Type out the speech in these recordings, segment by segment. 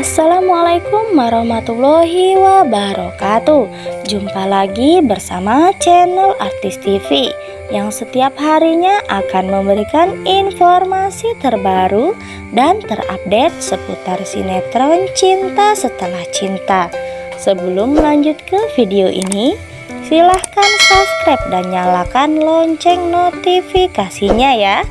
Assalamualaikum warahmatullahi wabarakatuh. Jumpa lagi bersama channel Artis TV yang setiap harinya akan memberikan informasi terbaru dan terupdate seputar sinetron Cinta Setelah Cinta. Sebelum lanjut ke video ini, silahkan subscribe dan nyalakan lonceng notifikasinya ya,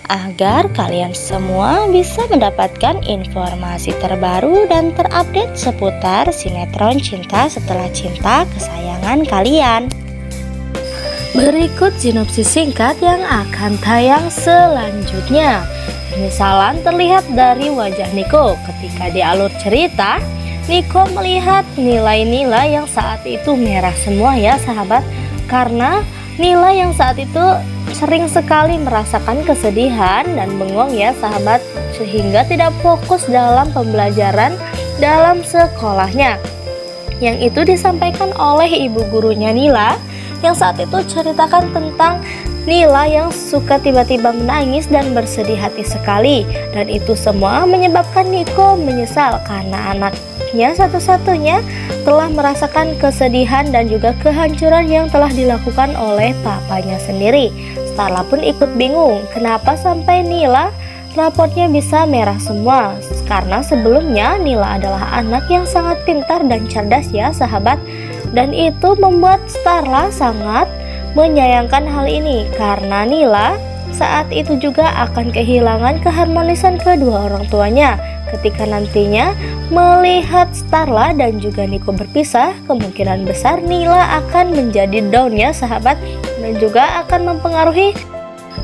agar kalian semua bisa mendapatkan informasi terbaru dan terupdate seputar sinetron Cinta Setelah Cinta kesayangan kalian. Berikut sinopsis singkat yang akan tayang selanjutnya. Penyesalan terlihat dari wajah Niko ketika di alur cerita. Niko melihat nilai-nilai yang saat itu merah semua ya sahabat, karena nilai yang saat itu sering sekali merasakan kesedihan dan bengong ya sahabat, sehingga tidak fokus dalam pembelajaran dalam sekolahnya. Yang itu disampaikan oleh ibu gurunya Nila, yang saat itu ceritakan tentang Nila yang suka tiba-tiba menangis dan bersedih hati sekali. Dan itu semua menyebabkan Niko menyesal karena anaknya satu-satunya telah merasakan kesedihan dan juga kehancuran yang telah dilakukan oleh papanya sendiri. Starla pun ikut bingung kenapa sampai Nila raportnya bisa merah semua, karena sebelumnya Nila adalah anak yang sangat pintar dan cerdas ya sahabat. Dan itu membuat Starla sangat menyayangkan hal ini, karena Nila saat itu juga akan kehilangan keharmonisan kedua orang tuanya. Ketika nantinya melihat Starla dan juga Niko berpisah, kemungkinan besar Nila akan menjadi down ya sahabat, dan juga akan mempengaruhi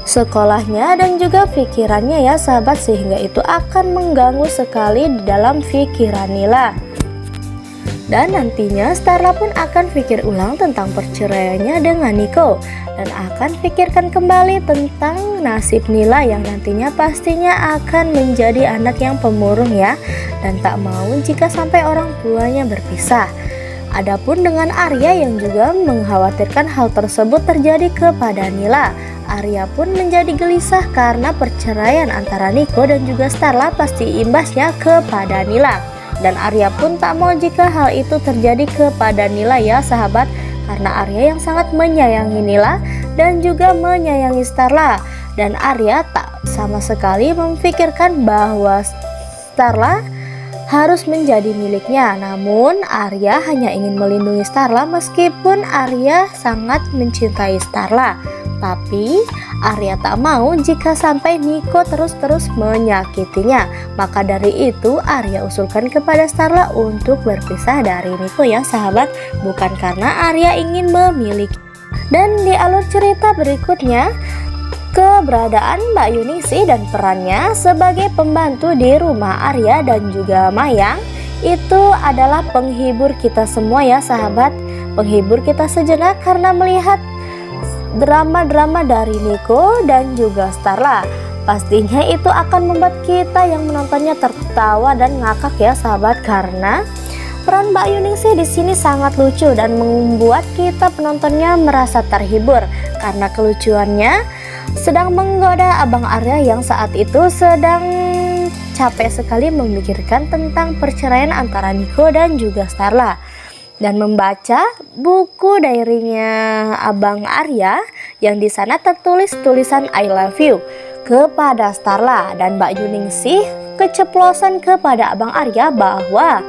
sekolahnya dan juga pikirannya ya sahabat, sehingga itu akan mengganggu sekali di dalam pikiran Nila. Dan nantinya Starla pun akan pikir ulang tentang perceraiannya dengan Niko, dan akan pikirkan kembali tentang nasib Nila yang nantinya pastinya akan menjadi anak yang pemurung ya, dan tak mau jika sampai orang tuanya berpisah. Adapun dengan Arya yang juga mengkhawatirkan hal tersebut terjadi kepada Nila. Arya pun menjadi gelisah karena perceraian antara Niko dan juga Starla pasti imbasnya kepada Nila. Dan Arya pun tak mau jika hal itu terjadi kepada Nila ya sahabat, karena Arya yang sangat menyayangi Nila dan juga menyayangi Starla. Dan Arya tak sama sekali memikirkan bahwa Starla harus menjadi miliknya. Namun Arya hanya ingin melindungi Starla meskipun Arya sangat mencintai Starla. Tapi Arya tak mau jika sampai Niko terus-terus menyakitinya. Maka dari itu Arya usulkan kepada Starla untuk berpisah dari Niko ya sahabat, bukan karena Arya ingin memiliki. Dan di alur cerita berikutnya, keberadaan Mbak Yunisi dan perannya sebagai pembantu di rumah Arya dan juga Mayang itu adalah penghibur kita semua ya sahabat. Penghibur kita sejenak karena melihat drama-drama dari Niko dan juga Starla. Pastinya itu akan membuat kita yang menontonnya tertawa dan ngakak ya sahabat, karena peran Mbak Yunisi di sini sangat lucu dan membuat kita penontonnya merasa terhibur karena kelucuannya sedang menggoda Abang Arya yang saat itu sedang capek sekali memikirkan tentang perceraian antara Niko dan juga Starla. Dan membaca buku diarinya Abang Arya yang di sana tertulis tulisan I love you kepada Starla, dan Mbak Yuningsih keceplosan kepada Abang Arya bahwa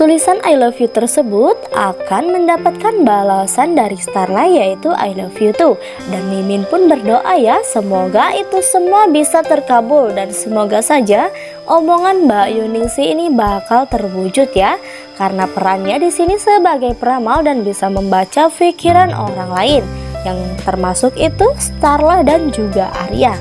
tulisan I love you tersebut akan mendapatkan balasan dari Starla, yaitu I love you too. Dan Mimin pun berdoa ya, semoga itu semua bisa terkabul dan semoga saja omongan Mbak Yuningsih ini bakal terwujud ya, karena perannya di sini sebagai peramal dan bisa membaca pikiran orang lain, yang termasuk itu Starla dan juga Arya.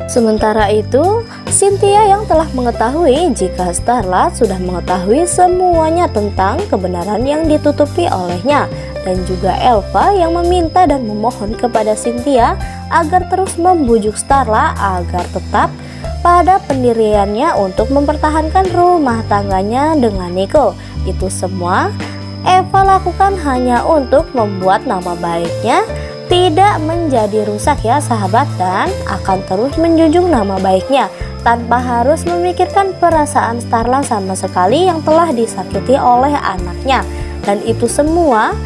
Sementara itu, Cynthia yang telah mengetahui jika Starla sudah mengetahui semuanya tentang kebenaran yang ditutupi olehnya, dan juga Elva yang meminta dan memohon kepada Cynthia agar terus membujuk Starla agar tetap pada pendiriannya untuk mempertahankan rumah tangganya dengan Niko. Itu semua Eva lakukan hanya untuk membuat nama baiknya tidak menjadi rusak ya sahabat, dan akan terus menjunjung nama baiknya. tanpa harus memikirkan perasaan Starla sama sekali yang telah disakiti oleh anaknya. Dan itu semua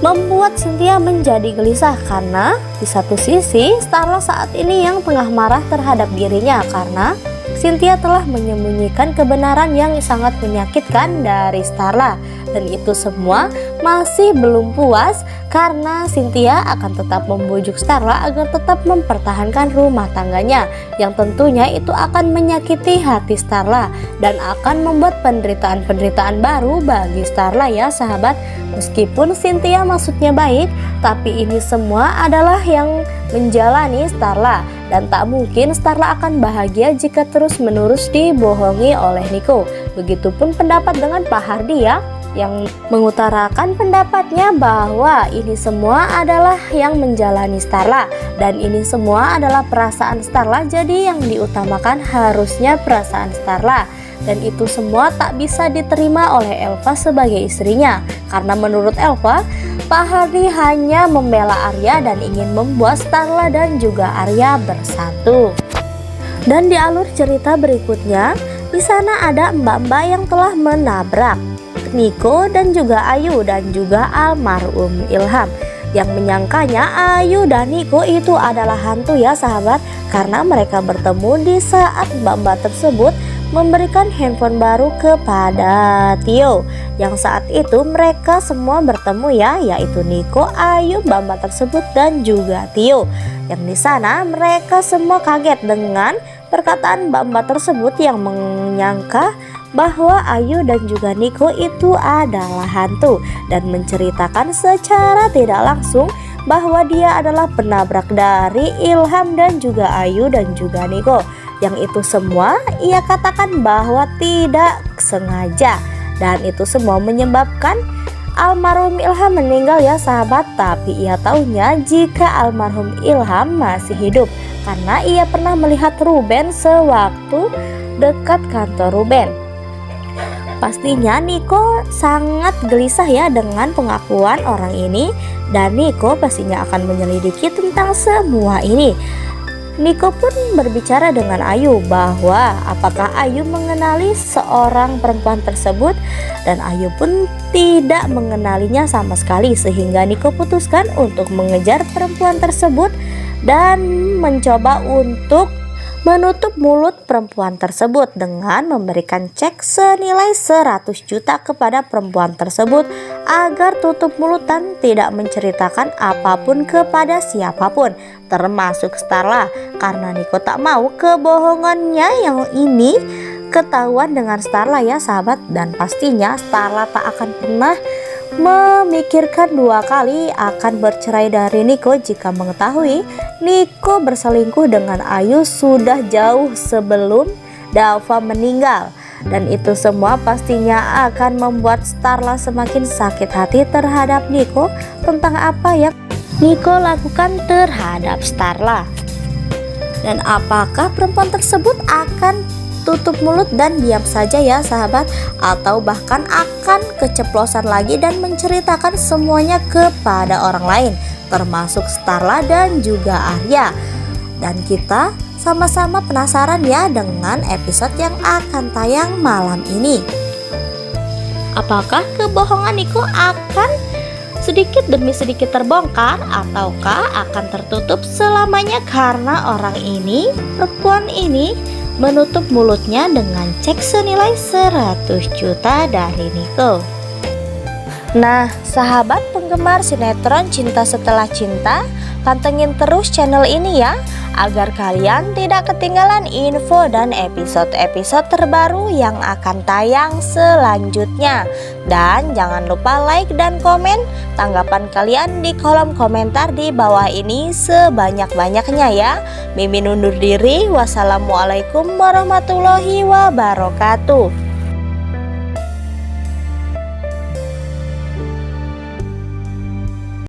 membuat Cynthia menjadi gelisah karena di satu sisi Starla saat ini yang tengah marah terhadap dirinya karena Cynthia telah menyembunyikan kebenaran yang sangat menyakitkan dari Starla. Dan itu semua masih belum puas karena Cynthia akan tetap membujuk Starla agar tetap mempertahankan rumah tangganya, yang tentunya itu akan menyakiti hati Starla dan akan membuat penderitaan-penderitaan baru bagi Starla ya sahabat. Meskipun Cynthia maksudnya baik, tapi ini semua adalah yang menjalani Starla, dan tak mungkin Starla akan bahagia jika terus-menerus dibohongi oleh Nico. Begitupun pendapat dengan Pak Hardi ya, yang mengutarakan pendapatnya bahwa ini semua adalah yang menjalani Starla dan ini semua adalah perasaan Starla, jadi yang diutamakan harusnya perasaan Starla. Dan itu semua tak bisa diterima oleh Elva sebagai istrinya karena menurut Elva, Pak Hardi hanya membela Arya dan ingin membuat Starla dan juga Arya bersatu. Dan di alur cerita berikutnya, di sana ada mbak-mbak yang telah menabrak Nico dan juga Ayu dan juga almarhum Ilham, yang menyangkanya Ayu dan Nico itu adalah hantu ya sahabat, karena mereka bertemu di saat mbak-mbak tersebut memberikan handphone baru kepada Tio, yang saat itu mereka semua bertemu ya, yaitu Nico, Ayu, mbak-mbak tersebut dan juga Tio. Yang di sana mereka semua kaget dengan perkataan mbak-mbak tersebut yang menyangka bahwa Ayu dan juga Nico itu adalah hantu dan menceritakan secara tidak langsung bahwa dia adalah penabrak dari Ilham dan juga Ayu dan juga Nico. Yang itu semua ia katakan bahwa tidak sengaja, dan itu semua menyebabkan almarhum Ilham meninggal ya sahabat. Tapi ia taunya jika almarhum Ilham masih hidup karena ia pernah melihat Ruben sewaktu dekat kantor Ruben. Pastinya Nico sangat gelisah ya dengan pengakuan orang ini, dan Nico pastinya akan menyelidiki tentang semua ini. Nico pun berbicara dengan Ayu bahwa apakah Ayu mengenali seorang perempuan tersebut, dan Ayu pun tidak mengenalinya sama sekali, sehingga Nico putuskan untuk mengejar perempuan tersebut dan mencoba untuk menutup mulut perempuan tersebut dengan memberikan cek senilai 100 juta kepada perempuan tersebut agar tutup mulut dan tidak menceritakan apapun kepada siapapun, termasuk Starla, karena Nico tak mau kebohongannya yang ini ketahuan dengan Starla ya sahabat. Dan pastinya Starla tak akan pernah memikirkan dua kali akan bercerai dari Nico jika mengetahui Nico berselingkuh dengan Ayu sudah jauh sebelum Dava meninggal. Dan itu semua pastinya akan membuat Starla semakin sakit hati terhadap Nico tentang apa yang Nico lakukan terhadap Starla. Dan apakah perempuan tersebut akan tutup mulut dan diam saja ya sahabat, atau bahkan akan keceplosan lagi dan menceritakan semuanya kepada orang lain, termasuk Starla dan juga Arya. Dan kita sama-sama penasaran ya dengan episode yang akan tayang malam ini. Apakah kebohongan Nico akan sedikit demi sedikit terbongkar, ataukah akan tertutup selamanya karena orang ini, perempuan ini menutup mulutnya dengan cek senilai 100 juta dari Nico. Nah, sahabat penggemar sinetron Cinta Setelah Cinta, pantengin terus channel ini ya, agar kalian tidak ketinggalan info dan episode-episode terbaru yang akan tayang selanjutnya. Dan jangan lupa like dan komen tanggapan kalian di kolom komentar di bawah ini sebanyak-banyaknya ya. Mimin undur diri, wassalamualaikum warahmatullahi wabarakatuh.